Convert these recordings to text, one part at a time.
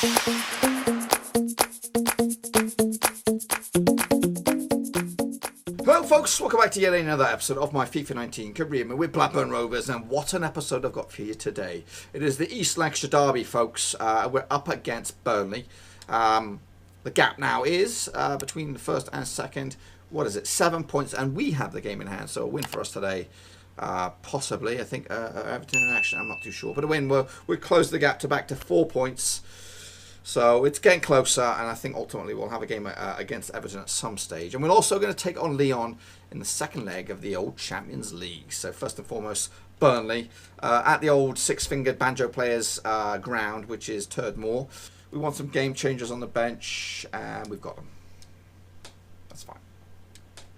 Hello folks, welcome back to yet another episode of my FIFA 19 career with Blackburn Rovers, and what an episode I've got for you today. It is the East Lancashire Derby, folks. We're up against Burnley. The gap now is between the first and second, 7 points, and we have the game in hand, so a win for us today. Possibly, I think Everton in action, I'm not too sure, but a win will close the gap back to 4 points. So it's getting closer, and I think ultimately we'll have a game against Everton at some stage. And we're also going to take on Lyon in the second leg of the old Champions League. So first and foremost, Burnley at the old six-fingered banjo players ground, which is Turd Moor. We want some game changers on the bench, and we've got them. That's fine.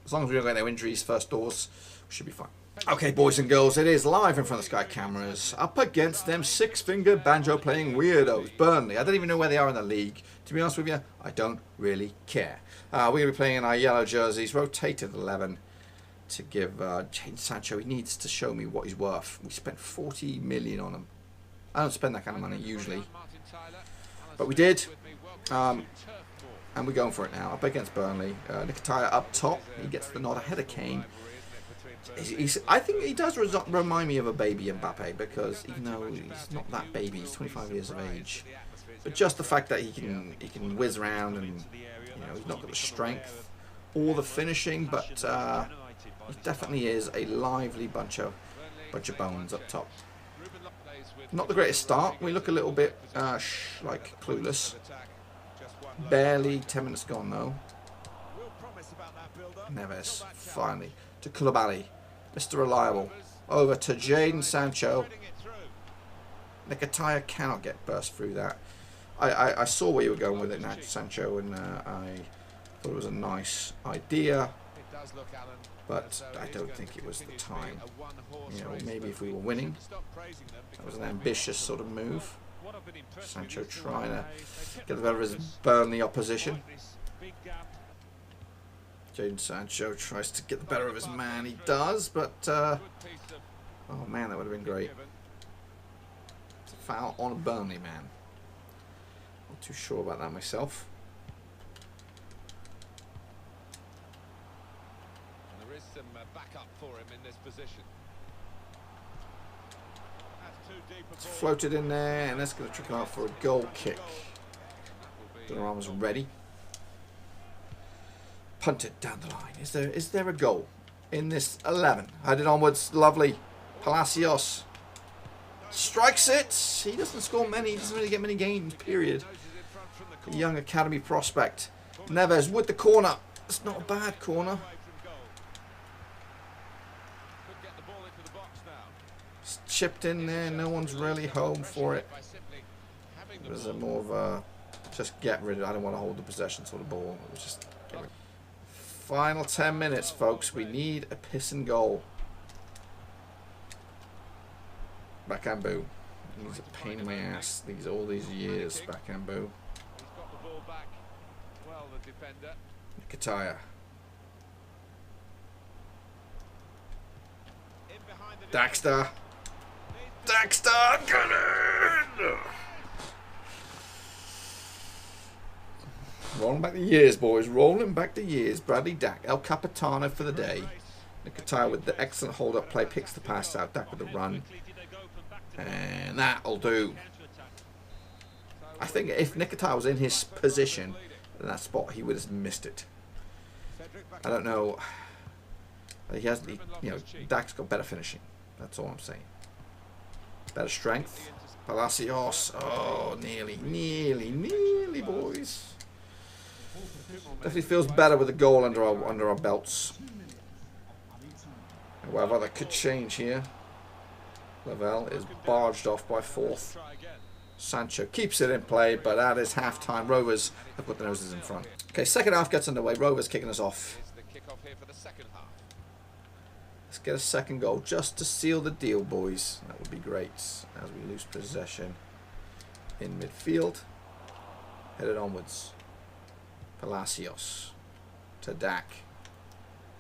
As long as we don't get no injuries first doors, we should be fine. Okay, boys and girls, it is live in front of the Sky cameras, up against them six-fingered banjo-playing weirdos, Burnley. I don't even know where they are in the league. To be honest with you, I don't really care. We're going to be playing in our yellow jerseys, rotated 11, to give Jadon Sancho, he needs to show me what he's worth. We spent 40 million on him. I don't spend that kind of money usually, but we did. And we're going for it now, up against Burnley. Nketiah up top, he gets the nod ahead of Kane. I think he does remind me of a baby Mbappe, because even though he's not that baby, he's 25 years of age. But just the fact that he can whiz around, and he's not got the strength or the finishing, but he definitely is a lively bunch of bones up top. Not the greatest start. We look a little bit like clueless. Barely 10 minutes gone though. Neves finally to Koulibaly, Mr. Reliable, over to Jadon Sancho. Nketiah cannot get burst through that. I saw where you were going with it now, Sancho, and I thought it was a nice idea, but I don't think it was the time. Maybe if we were winning, that was an ambitious sort of move. Sancho trying to get the better of his Burnley opposition. Jadon Sancho tries to get the better of his man. He does, but oh man, that would have been great. It's a foul on a Burnley man. Not too sure about that myself. And there is some backup for him in this position. It's floated in there, and that's going to trick out for a goal kick. Donnarumma's ready. Punted down the line. Is there a goal in this 11? Headed onwards, lovely. Palacios strikes it. He doesn't score many. He doesn't really get many games, period. A young academy prospect. Neves with the corner. It's not a bad corner. It's chipped in there. No one's really home for it. There's a more of a just get rid of it. I don't want to hold the possession sort of ball. It was just get rid of it. Final 10 minutes, folks. We need a pissing goal. Bakambu. He's a pain in my ass all these years. Bakambu. Nketiah. Daxter. Get it! Rolling back the years, boys. Rolling back the years. Bradley Dack. El Capitano for the day. Nketiah with the excellent hold-up play. Picks the pass out. Dack with the run. And that'll do. I think if Nketiah was in his position in that spot, he would have missed it. I don't know. He hasn't, Dack's got better finishing. That's all I'm saying. Better strength. Palacios. Oh, nearly, boys. Definitely feels better with a goal under our belts. However, that could change here. Lavelle is barged off by fourth. Sancho keeps it in play, but at his half-time, Rovers have put their noses in front. Okay, second half gets underway. Rovers kicking us off. Let's get a second goal just to seal the deal, boys. That would be great as we lose possession in midfield. Headed onwards. Palacios to Dack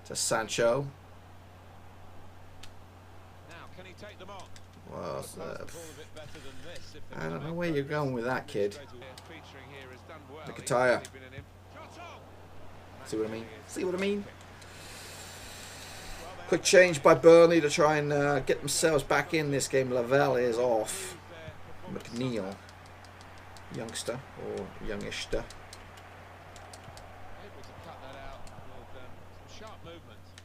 to Sancho. Well, I don't know where you're going with that, kid. Mkhitaryan. See what I mean? See what I mean? Quick change by Burnley to try and get themselves back in this game. Lavelle is off. McNeil, youngster or youngishter.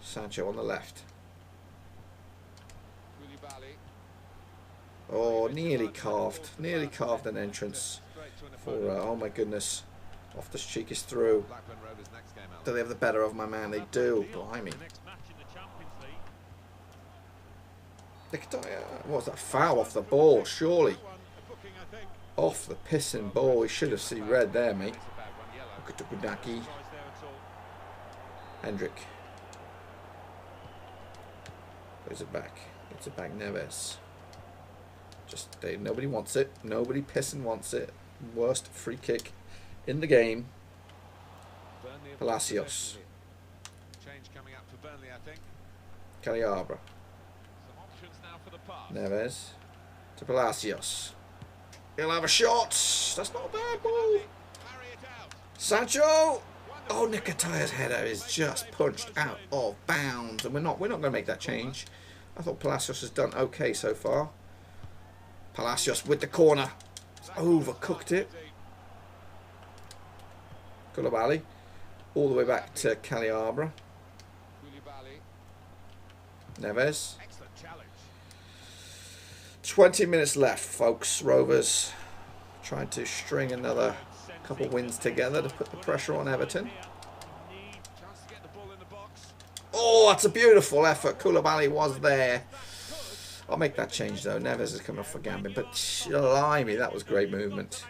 Sancho on the left. Oh, nearly carved an entrance for, oh my goodness, off the cheek is through. Do they have the better of my man? They do, blimey. What was that foul off the ball, surely? Off the pissing ball, he should have seen red there, mate. Dacky. Hendrick. Where's it back? It's it back, Neves. Just nobody wants it. Nobody pissing wants it. Worst free kick in the game. Palacios. Caliabra. Neves to Palacios. He'll have a shot. That's not a bad ball. Sancho. Oh, Mkhitaryan's header is just punched out of bounds, and we're not going to make that change. I thought Palacios has done okay so far. Palacios with the corner. He's overcooked it. Koulibaly all the way back to Caliabra. Neves. 20 minutes left, folks. Rovers trying to string another couple wins together to put the pressure on Everton. Oh, that's a beautiful effort. Koulibaly was there. I'll make that change though. Neves is coming off for Gambit, but blimey, that was great movement.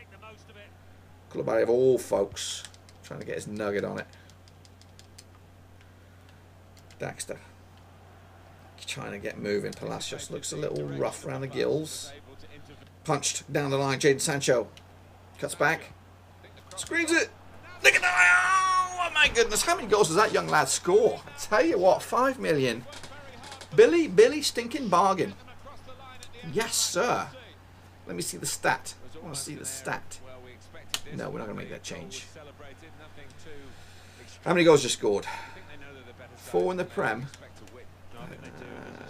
Koulibaly of all folks trying to get his nugget on it. Daxter trying to get moving. Palacios looks a little rough around the gills. Punched down the line. Jadon Sancho cuts back. Screens it. Look at that. Oh my goodness. How many goals does that young lad score? I tell you what, 5 million. Billy stinking bargain. Yes, sir. Let me see the stat. I want to see the stat. No, we're not going to make that change. How many goals you scored? 4 in the Prem.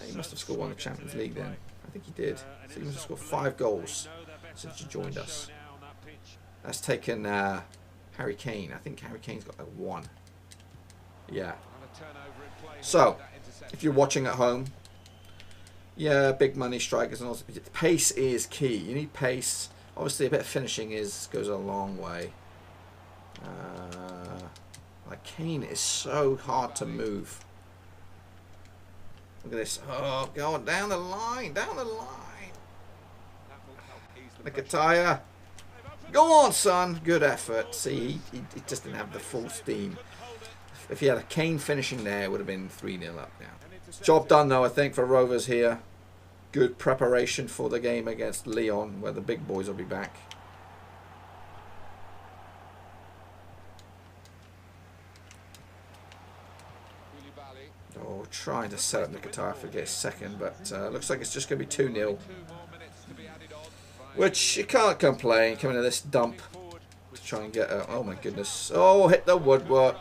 He must have scored one in the Champions League then. I think he did. So he must have scored 5 goals since you joined us. That's taken Harry Kane. I think Harry Kane's got like 1. Yeah. So, if you're watching at home, yeah, big money strikers and all. Pace is key. You need pace. Obviously, a bit of finishing goes a long way. Like Kane is so hard to move. Look at this. Oh, God, down the line, down the line. Mkhitaryan. Go on, son. Good effort. See, he just didn't have the full steam. If he had a Kane finishing there, it would have been 3-0 up now. Job done, though, I think, for Rovers here. Good preparation for the game against Lyon, where the big boys will be back. Oh, trying to set up Mkhitaryan for get a second, but looks like it's just going to be 2-0. Which you can't complain, coming to this dump to try and get a... Oh my goodness. Oh, hit the woodwork.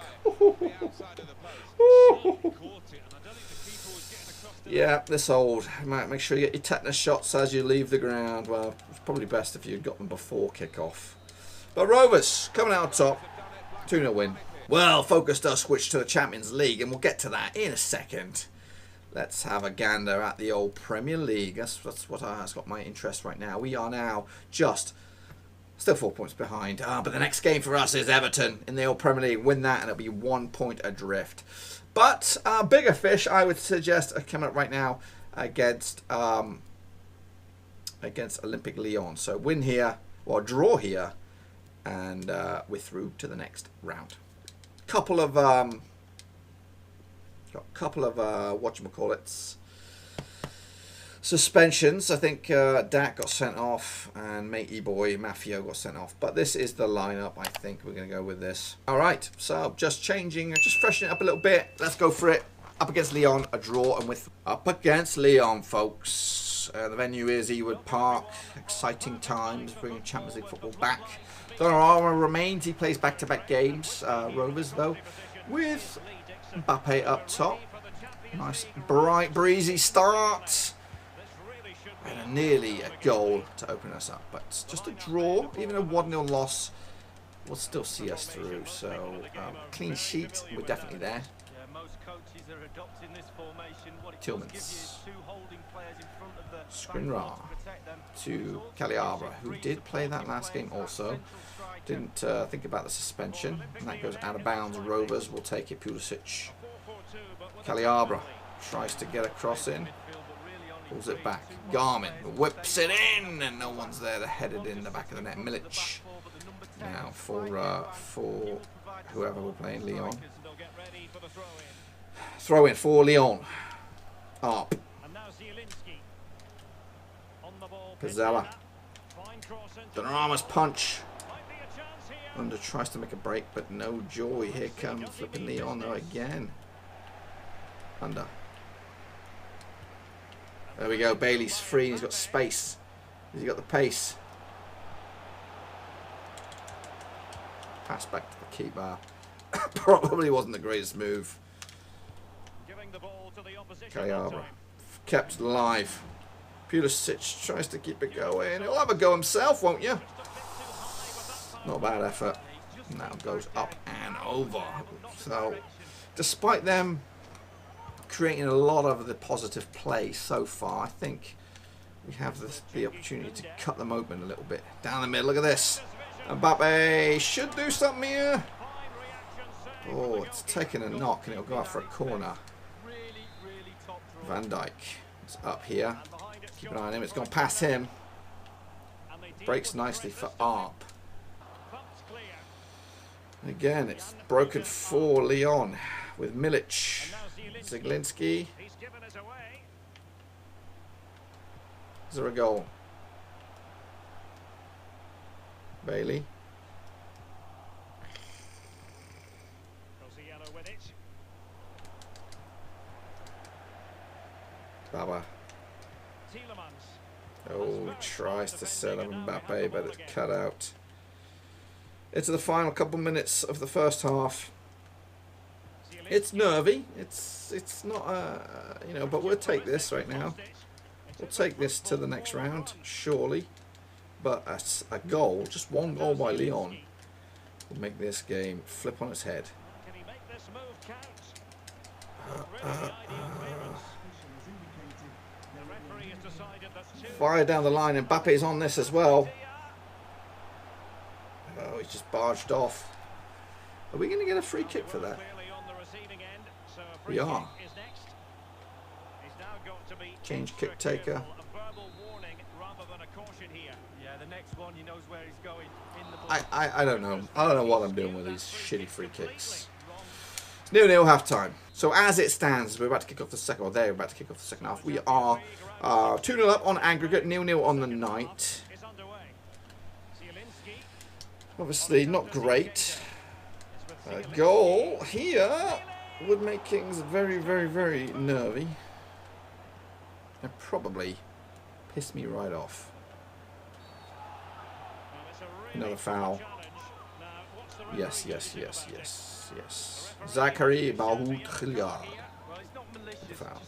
Yeah, this old. Make sure you get your tetanus shots as you leave the ground. Well, it's probably best if you'd got them before kick-off. But Rovers, coming out top. 2-0 win. Well, focus does switch to the Champions League, and we'll get to that in a second. Let's have a gander at the old Premier League. That's what has got my interest right now. We are now just still 4 points behind. But the next game for us is Everton in the old Premier League. Win that, and it'll be 1 point adrift. But bigger fish, I would suggest, are coming up right now against Olympic Lyon. So win here, or draw here, and we're through to the next round. Couple of whatchamacallits, suspensions. I think Dack got sent off and matey boy Mafio got sent off. But this is the lineup. I think we're going to go with this. All right, so just changing, just freshening it up a little bit. Let's go for it. Up against Lyon, a draw, and with up against Lyon, folks. The venue is Ewood Park. Exciting times, bringing Champions League football back. Donnarumma remains. He plays back-to-back games. Rovers, though, with Mbappe up top. Nice, bright, breezy start. And nearly a goal to open us up. But just a draw, even a 1-0 loss, will still see us through. So, clean sheet, we're definitely there. Tillmans. Skriniar to Caliabra, who did play that last game also. Didn't think about the suspension. And that goes out of bounds. Rovers will take it. Pulisic. Caliabra tries to get a cross in. Pulls it back. Garmin whips it in, and no one's there to head it in the back of the net. Milic. Now for whoever we're playing, Lyon. Throw in for Lyon. Up. Pizzella. Donnarumma's punch. Under tries to make a break, but no joy. Here comes flipping Lyon though again. Under. There we go. Bailey's free. He's got space. He's got the pace. Pass back to the keeper. Probably wasn't the greatest move. Caliabra kept alive. Pulisic tries to keep it going. He'll have a go himself, won't you? Not a bad effort. Now goes up and over. So, despite them creating a lot of the positive play so far, I think we have the opportunity to cut them open a little bit. Down the middle, look at this. Mbappe should do something here. Oh, it's taking a knock and it'll go out for a corner. Van Dijk is up here. Keep an eye on him. It's gone past him. Breaks nicely for Arp. Again, it's broken for Lyon with Milic. Zielinski. Is there a goal? Bailey. Baba. Oh, tries to set up Mbappe, but it's cut out. Into the final couple minutes of the first half. It's nervy. It's not you know, but we'll take this right now. We'll take this to the next round, surely. But a goal, just one goal by Lyon, will make this game flip on its head. Fire down the line, and Mbappe's on this as well. Oh, he's just barged off. Are we going to get a free kick for that? We are. Change kick taker. I don't know. I don't know what I'm doing with these shitty free kicks. It's 0-0 half time. So as it stands, we're about to kick off the second. Well, they're about to kick off the second half. We are 2-0 up on aggregate, 0-0 on the night. Obviously not great. A goal here would make things very, very, very nervy. And probably piss me right off. Another foul. Yes, yes, yes, yes, yes. Zachary Bahoud Khiliar. Foul.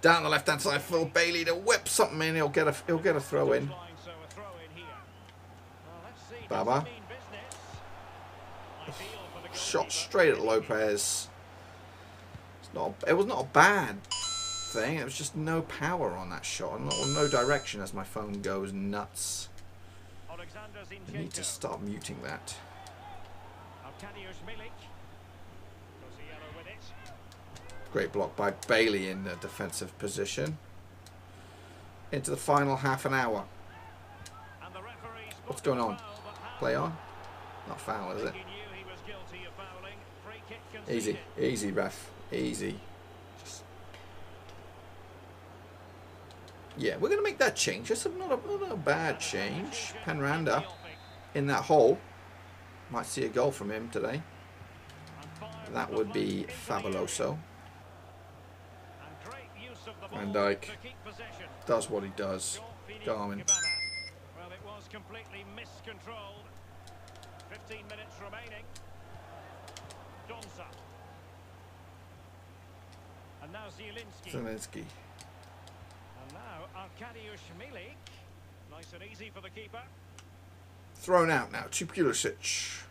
Down the left-hand side, Phil Bailey to whip something in. He'll get a throw in. Baba. Shot straight at Lopez. It was not a bad thing. It was just no power on that shot, or no direction as my phone goes nuts. I need to start muting that. Great block by Bailey in the defensive position. Into the final half an hour. What's going on? Play on? Not foul, is it? Easy, easy, ref. Easy. Yeah, we're going to make that change. It's not a bad change. Penranda in that hole. Might see a goal from him today. That would be fabuloso. Van Dijk does what he does. Garmin. completely miscontrolled. 15 minutes remaining. Donza. And now Zielinski. And now Arkadiusz Milik. Nice and easy for the keeper. Thrown out now to Pulisic.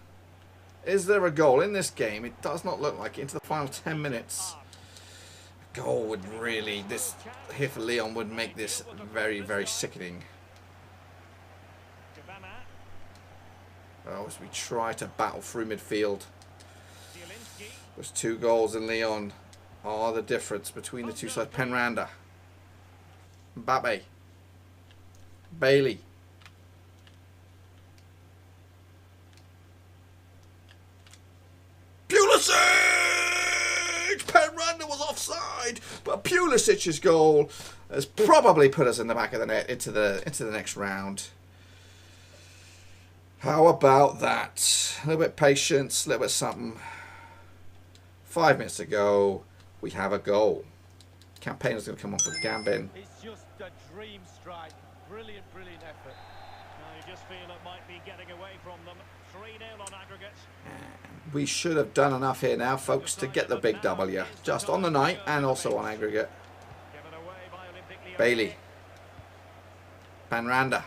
Is there a goal in this game? It does not look like it. Into the final 10 minutes. A goal would really, this here for Leon would make this very, very sickening. Oh, as we try to battle through midfield. Those 2 goals in Leon are the difference between the two sides. Penranda. Mbappe. Bailey. Pulisic! Penranda was offside, but Pulisic's goal has probably put us in the back of the net into the next round. How about that? A little bit of patience, a little bit of something. 5 minutes to go. We have a goal. Campaigner's going to come on for Gambin. It's just a dream strike. Brilliant, brilliant effort. Now you just feel it might be getting away from them. 3-0 on aggregate. We should have done enough here now, folks, to get the big W. Just on the night and also on aggregate. Bailey. Penranda.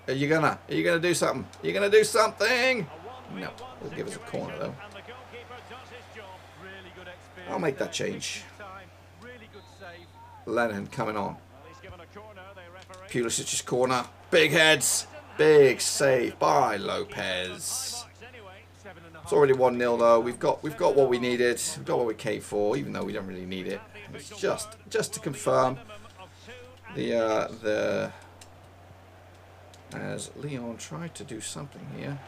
Are you gonna do something? Are you gonna do something? No. We'll give us a corner though. I'll make that change. Lennon coming on. Pulisic's corner. Big heads. Big save by Lopez. It's already 1-0 though. We've got what we needed. We've got what we came for, even though we don't really need it. It's just to confirm the as Leon tried to do something here.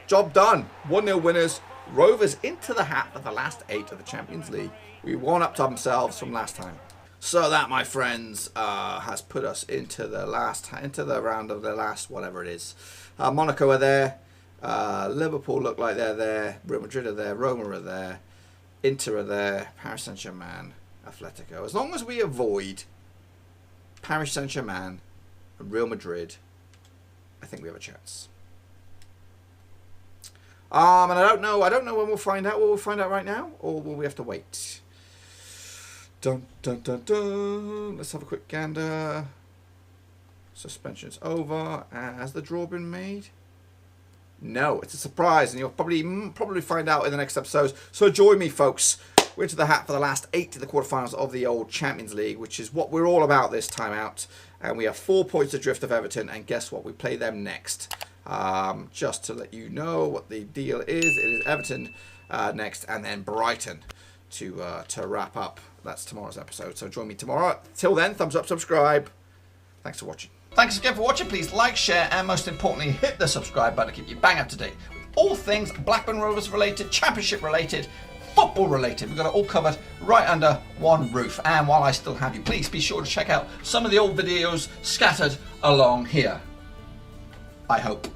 Job done. 1-0 winners. Rovers into the hat for the last 8 of the Champions League. We won up to themselves from last time. So that, my friends, has put us into the round of the last whatever it is. Monaco are there. Liverpool look like they're there. Real Madrid are there. Roma are there. Inter are there. Paris Saint-Germain, Atletico. As long as we avoid Paris Saint-Germain and Real Madrid, I think we have a chance. And I don't know when we'll find out. Will we find out right now, or will we have to wait? Dun dun dun dun. Let's have a quick gander. Suspension's over. Has the draw been made? No, it's a surprise, and you'll probably find out in the next episodes. So join me, folks. We're into the hat for the last 8 of the quarterfinals of the old Champions League, which is what we're all about this time out. And we have 4 points adrift of Everton, and guess what? We play them next. Just to let you know what the deal is, it is Everton next, and then Brighton to wrap up. That's tomorrow's episode. So join me tomorrow. Till then, thumbs up, subscribe. Thanks for watching. Thanks again for watching. Please like, share, and most importantly, hit the subscribe button to keep you bang up to date with all things Blackburn Rovers related, Championship related, football related. We've got it all covered right under one roof. And while I still have you, please be sure to check out some of the old videos scattered along here. I hope.